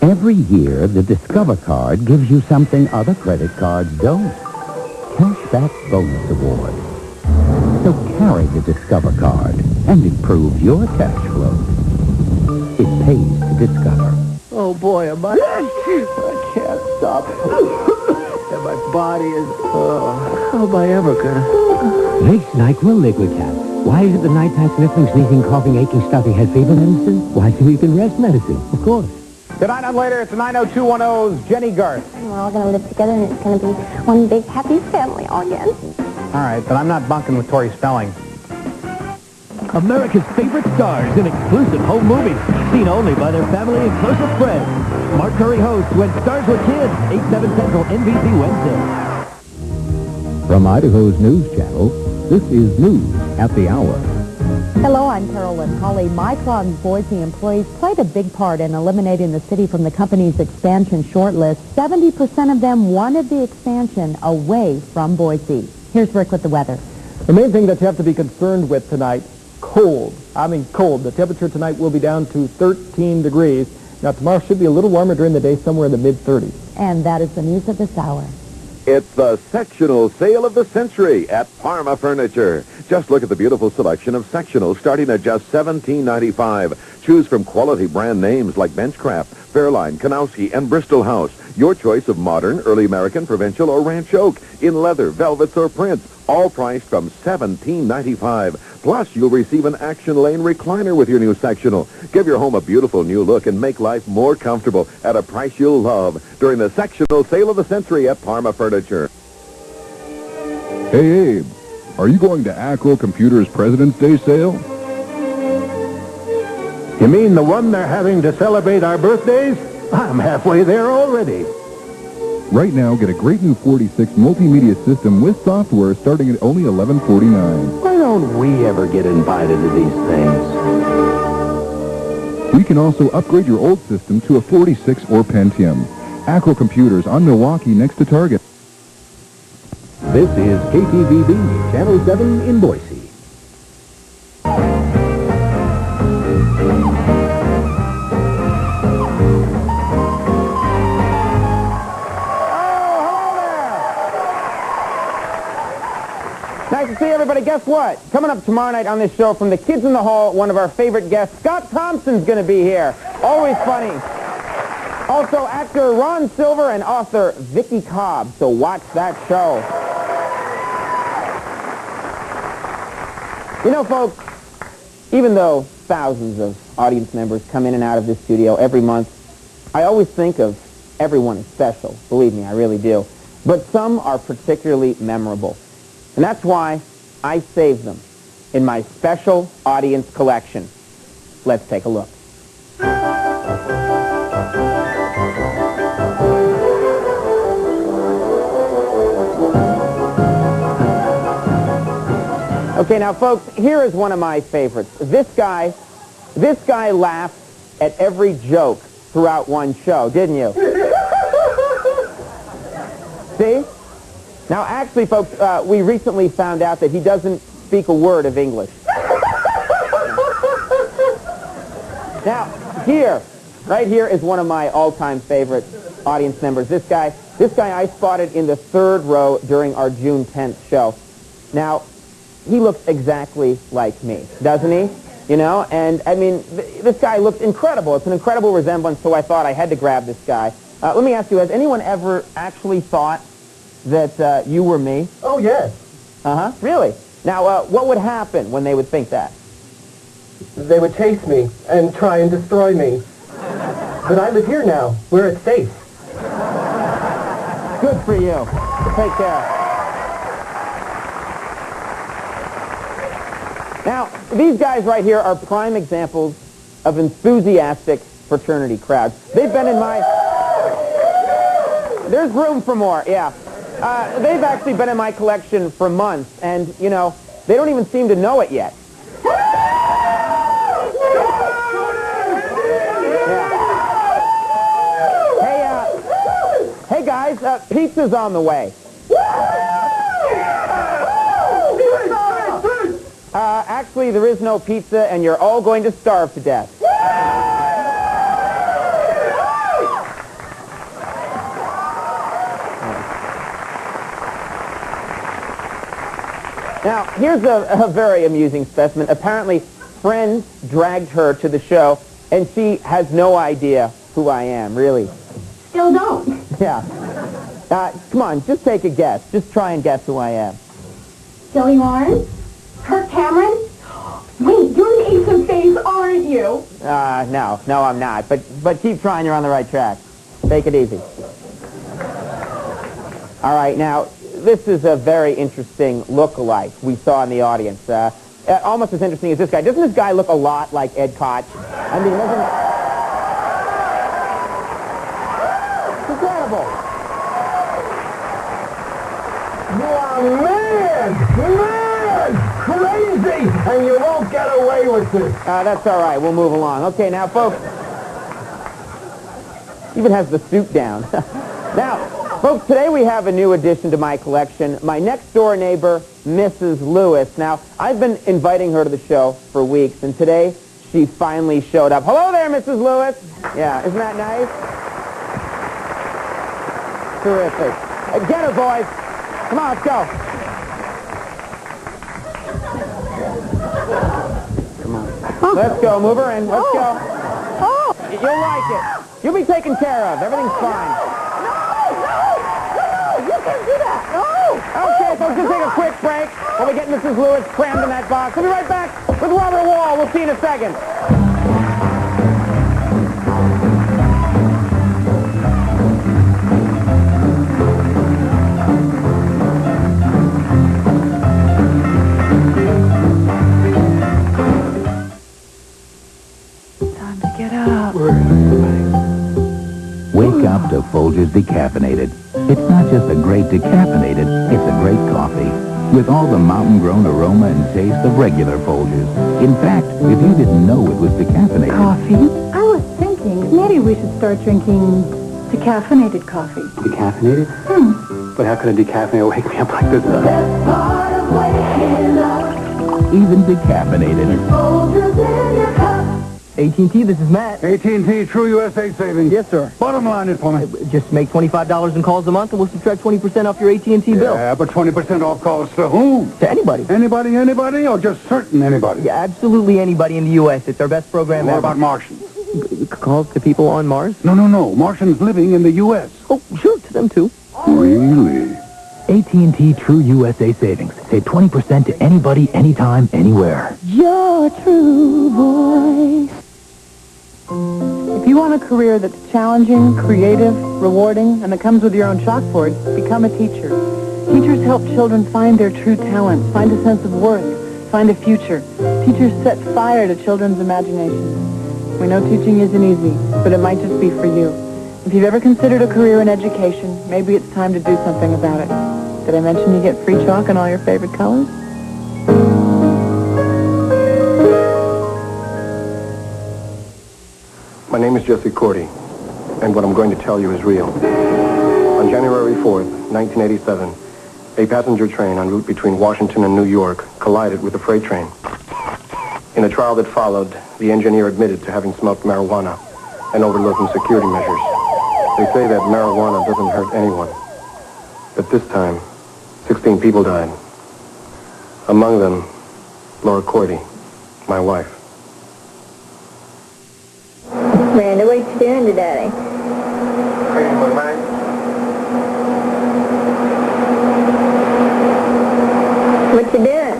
Every year, the Discover card gives you something other credit cards don't. Cashback Bonus Award. So carry the Discover card and improve your cash flow. It pays to Discover. Oh, boy, am I can't stop. And my body is... how am I ever gonna... Lakes NyQuil Liquid Cap. Why is it the nighttime sniffling, sneezing, coughing, aching, stuffing, head fever medicine? Why sleep and rest medicine? Of course. Tonight on Later, it's the 90210's Jenny Garth. And we're all going to live together, and it's going to be one big happy family all again. All right, but I'm not bunking with Tori Spelling. America's favorite stars in exclusive home movies, seen only by their family and closest friends. Mark Curry hosts When Stars Were Kids, 8/7 Central, NBC Wednesday. From Idaho's News Channel, this is News at the Hour. Hello, I'm Carolyn Hawley. Micron's Boise employees played a big part in eliminating the city from the company's expansion shortlist. 70% of them wanted the expansion away from Boise. Here's Rick with the weather. The main thing that you have to be concerned with tonight, cold. I mean cold. The temperature tonight will be down to 13 degrees. Now tomorrow should be a little warmer during the day, somewhere in the mid-30s. And that is the news of this hour. It's the sectional sale of the century at Parma Furniture. Just look at the beautiful selection of sectionals starting at just $17.95. Choose from quality brand names like Benchcraft, Fairline, Kanowski, and Bristol House. Your choice of modern, early American, provincial, or ranch oak in leather, velvets, or prints. All priced from $17.95. Plus, you'll receive an Action Lane recliner with your new sectional. Give your home a beautiful new look and make life more comfortable at a price you'll love during the sectional sale of the century at Parma Furniture. Hey, Abe, are you going to Acro Computers President's Day sale? You mean the one they're having to celebrate our birthdays? I'm halfway there already. Right now, get a great new 46 multimedia system with software starting at only $11.49. Why don't we ever get invited to these things? We can also upgrade your old system to a 46 or Pentium. Acro Computers on Milwaukee next to Target. This is KTVB, Channel 7 in Boise. Nice to see everybody. Guess what? Coming up tomorrow night on this show from the Kids in the Hall, one of our favorite guests, Scott Thompson's going to be here. Always funny. Also, actor Ron Silver and author Vicky Cobb. So watch that show. You know, folks, even though thousands of audience members come in and out of this studio every month, I always think of everyone as special. Believe me, I really do. But some are particularly memorable. And that's why I saved them in my special audience collection. Let's take a look. Okay, now, folks, here is one of my favorites. This guy laughed at every joke throughout one show, didn't you? See? Now, actually, folks, we recently found out that he doesn't speak a word of English. Now, right here is one of my all-time favorite audience members. This guy I spotted in the third row during our June 10th show. Now, he looks exactly like me, doesn't he? You know, and, I mean, this guy looks incredible. It's an incredible resemblance, so I thought I had to grab this guy. Let me ask you, has anyone ever actually thought that you were me? Oh, yes. Uh-huh. Really? Now, what would happen when they would think that? They would chase me and try and destroy me. But I live here now, where it's safe. Good for you. Take care. Now, these guys right here are prime examples of enthusiastic fraternity crowds. They've been in my... There's room for more, yeah. They've actually been in my collection for months, and, you know, they don't even seem to know it yet. Yeah. Hey guys, pizza's on the way. Actually, there is no pizza, and you're all going to starve to death. Now, here's a very amusing specimen. Apparently, friends dragged her to the show, and she has no idea who I am, really. Still don't. Yeah. Come on, just take a guess. Just try and guess who I am. Joey Lawrence? Kirk Cameron? Wait, you're an Ace of Base, aren't you? No, I'm not. But keep trying. You're on the right track. Take it easy. All right, now, this is a very interesting look-alike we saw in the audience. Almost as interesting as this guy. Doesn't this guy look a lot like Ed Koch? I mean, doesn't... It's incredible. You are mad, crazy, and you won't get away with this. That's all right. We'll move along. Okay, now, folks, even has the suit down. Now, folks, today we have a new addition to my collection, my next-door neighbor, Mrs. Lewis. Now, I've been inviting her to the show for weeks, and today she finally showed up. Hello there, Mrs. Lewis. Yeah, isn't that nice? Terrific. Get her, boys. Come on, let's go. Come on. Let's go. Move her in. Let's go. You'll like it. You'll be taken care of. Everything's fine. No, you can't do that. No. Okay, folks, just take a quick break while we get Mrs. Lewis crammed in that box. We'll be right back with Robert Wall. We'll see you in a second. Time to get up. Wake up to Folgers Decaffeinated. It's not just a great decaffeinated, it's a great coffee. With all the mountain-grown aroma and taste of regular Folgers. In fact, if you didn't know it was decaffeinated... Coffee? I was thinking maybe we should start drinking decaffeinated coffee. Decaffeinated? But how could a decaffeinated wake me up like this? That's part of waking up. Even decaffeinated. Folgers in your cup. AT&T, this is Matt. AT&T True USA Savings. Yes, sir. Bottom line it for me. Just make $25 in calls a month, and we'll subtract 20% off your AT&T bill. Yeah, but 20% off calls to whom? To anybody. Anybody, or just certain anybody? Yeah, absolutely anybody in the U.S. It's our best program What ever. about Martians? Calls to people on Mars? No. Martians living in the U.S. Oh, sure, to them too. Really? AT&T True USA Savings. Save 20% to anybody, anytime, anywhere. Your true voice. If you want a career that's challenging, creative, rewarding, and that comes with your own chalkboard, become a teacher. Teachers help children find their true talents, find a sense of worth, find a future. Teachers set fire to children's imaginations. We know teaching isn't easy, but it might just be for you. If you've ever considered a career in education, maybe it's time to do something about it. Did I mention you get free chalk in all your favorite colors? My name is Jesse Cordy, and what I'm going to tell you is real. On January 4th, 1987, a passenger train en route between Washington and New York collided with a freight train. In a trial that followed, the engineer admitted to having smoked marijuana and overlooking security measures. They say that marijuana doesn't hurt anyone. But this time, 16 people died. Among them, Laura Cordy, my wife. Miranda, what you doing today? Cleaning my mind. What you doing?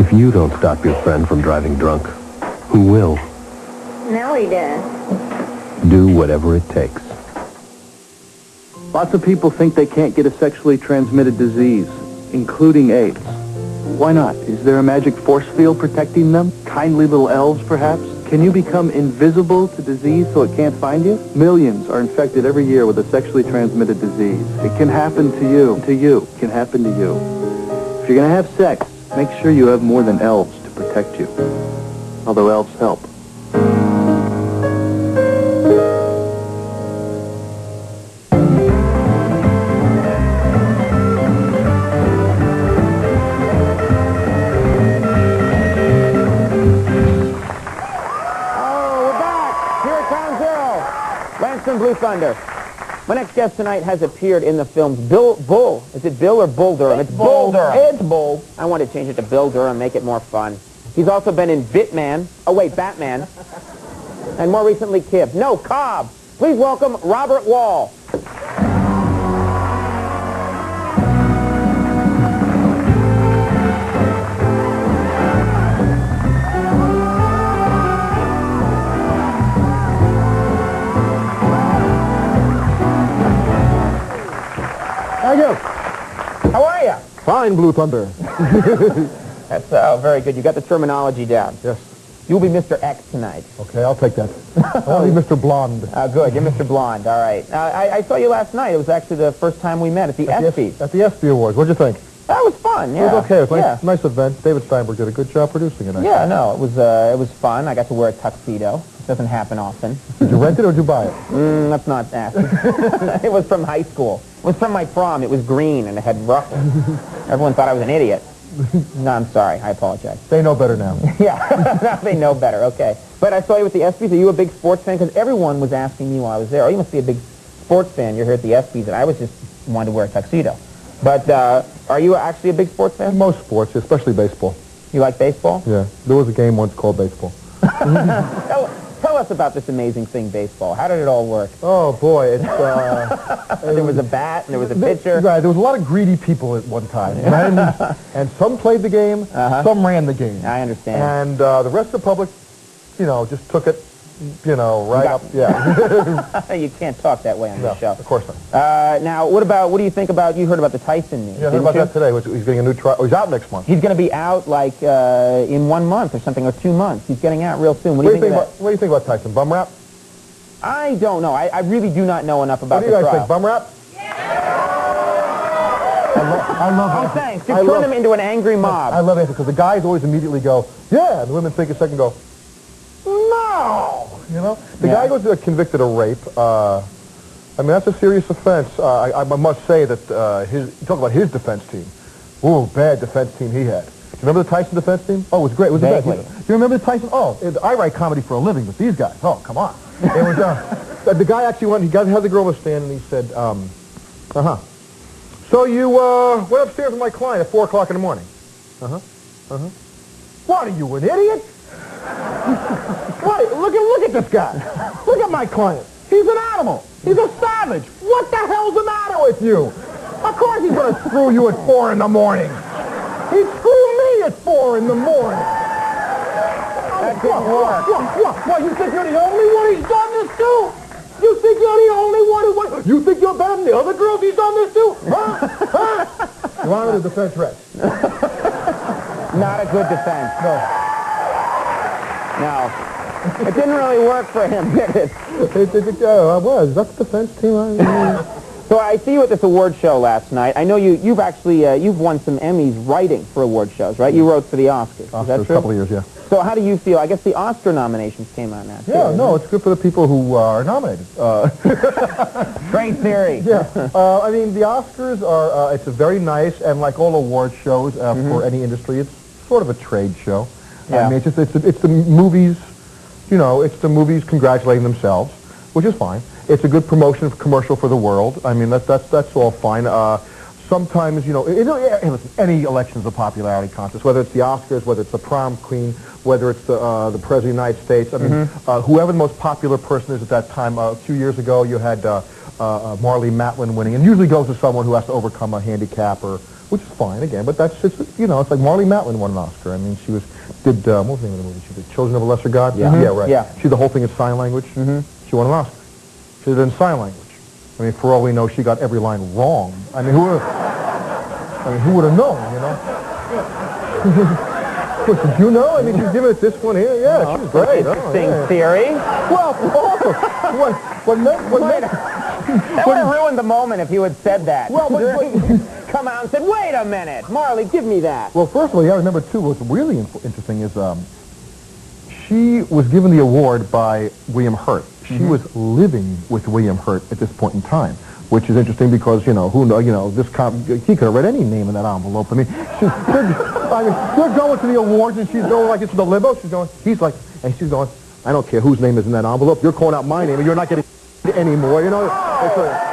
If you don't stop your friend from driving drunk, who will? Now what you doing? Do whatever it takes. Lots of people think they can't get a sexually transmitted disease, including AIDS. Why not? Is there a magic force field protecting them? Kindly little elves, perhaps? Can you become invisible to disease so it can't find you? Millions are infected every year with a sexually transmitted disease. It can happen to you. It can happen to you. If you're going to have sex, make sure you have more than elves to protect you. Although elves help. Thunder. My next guest tonight has appeared in the films Bull. Is it Bill or Bull Durham? It's Bull Durham. It's Bull. I want to change it to Bill Durham, make it more fun. He's also been in Batman, and more recently Cobb. Please welcome Robert Wall. How are you? How are you? Fine, Blue Thunder. That's very good. You got the terminology down. Yes. You'll be Mr. X tonight. Okay, I'll take that. I'll be Mr. Blonde. Good. You're Mr. Blonde. All right. I saw you last night. It was actually the first time we met at the ESPYs. At the ESPY Awards. What'd you think? That was fun. Yeah. It was okay. It was nice event. David Steinberg did a good job producing it. Yeah. No, it was fun. I got to wear a tuxedo. It doesn't happen often. Did you rent it or did you buy it? Let's not ask. It was from high school. It was from my prom. It was green and it had ruffles. Everyone thought I was an idiot. No, I'm sorry. I apologize. They know better now. Yeah, now they know better. Okay. But I saw you at the ESPYs. Are you a big sports fan? Because everyone was asking me while I was there, oh, you must be a big sports fan. You're here at the ESPYs. And I was just wanted to wear a tuxedo. But are you actually a big sports fan? Most sports, especially baseball. You like baseball? Yeah. There was a game once called baseball. Tell us about this amazing thing, baseball. How did it all work? Oh, boy. It's, there was a bat, and there was a pitcher. Right, there was a lot of greedy people at one time. And some played the game, some ran the game. I understand. And the rest of the public, just took it, right up. Yeah. You can't talk that way on this show. Of course not. Now, what do you think about, you heard about the Tyson news? Yeah, I heard about that today. He's getting a new trial. He's out next month. He's going to be out, like, in 1 month or something, or 2 months. He's getting out real soon. What do you think what do you think about Tyson? Bum rap? I don't know. I really do not know enough about the trial. What do you trial. guys think? Bum rap? I love it. Oh, thanks. You turn him into an angry mob. I love it because the guys always immediately go, yeah, and the women think a second go, no. The guy was convicted of rape. That's a serious offense. I must say that talk about his defense team. Ooh, bad defense team he had. Do you remember the Tyson defense team? Oh, it was great. It was the best. Do you remember the Tyson? Oh, I write comedy for a living, but these guys, oh, come on. It was, the guy actually went, he had the girl on the stand, and he said, so you went upstairs with my client at 4 o'clock in the morning. What, are you an idiot? What? Look at this guy. Look at my client. He's an animal. He's a savage. What the hell's the matter with you? Of course he's going to screw you at 4 in the morning. He screwed me at 4 in the morning. That didn't work. What, you think you're the only one he's done this to? You think you're the only one who... You think you're better than the other girls he's done this to? Huh? Your Honor, the defense rests. Not a good defense. No. It didn't really work for him, did it? I was. That's the defense team. So I see you at this award show last night. I know you've actually you've won some Emmys writing for award shows, right? You wrote for the Oscars. Is that true? A couple of years, yeah. So how do you feel? I guess the Oscar nominations came out now. Yeah, no, it's good for the people who are nominated. Great theory. Yeah. The Oscars are, it's a very nice, and like all award shows for any industry, it's sort of a trade show. Yeah. It's the movies, it's the movies congratulating themselves, which is fine. It's a good promotion commercial for the world. That's all fine. Sometimes, any election's a popularity contest, whether it's the Oscars, whether it's the prom queen, whether it's the President of the United States. Whoever the most popular person is at that time. A few years ago, you had Marlee Matlin winning, and usually goes to someone who has to overcome a handicap, which is fine, again, but it's like Marlee Matlin won an Oscar. She did, what was the name of the movie? She did Children of a Lesser God? Yeah. Yeah, right. Yeah. She did the whole thing in sign language. She won an Oscar. She did it in sign language. For all we know, she got every line wrong. Who would have known, Did you know? She's giving it this one here. Yeah, she's great. Interesting theory. Well, that would have ruined the moment if you had said that. Well, come out and said, wait a minute, Marlee, give me that. Well, first of all, you got to remember, too, what's really interesting is she was given the award by William Hurt. She was living with William Hurt at this point in time, which is interesting because, he could have read any name in that envelope. They're going to the awards, and she's going like it's the limo. She's going, I don't care whose name is in that envelope. You're calling out my name, and you're not getting... anymore, you know. It's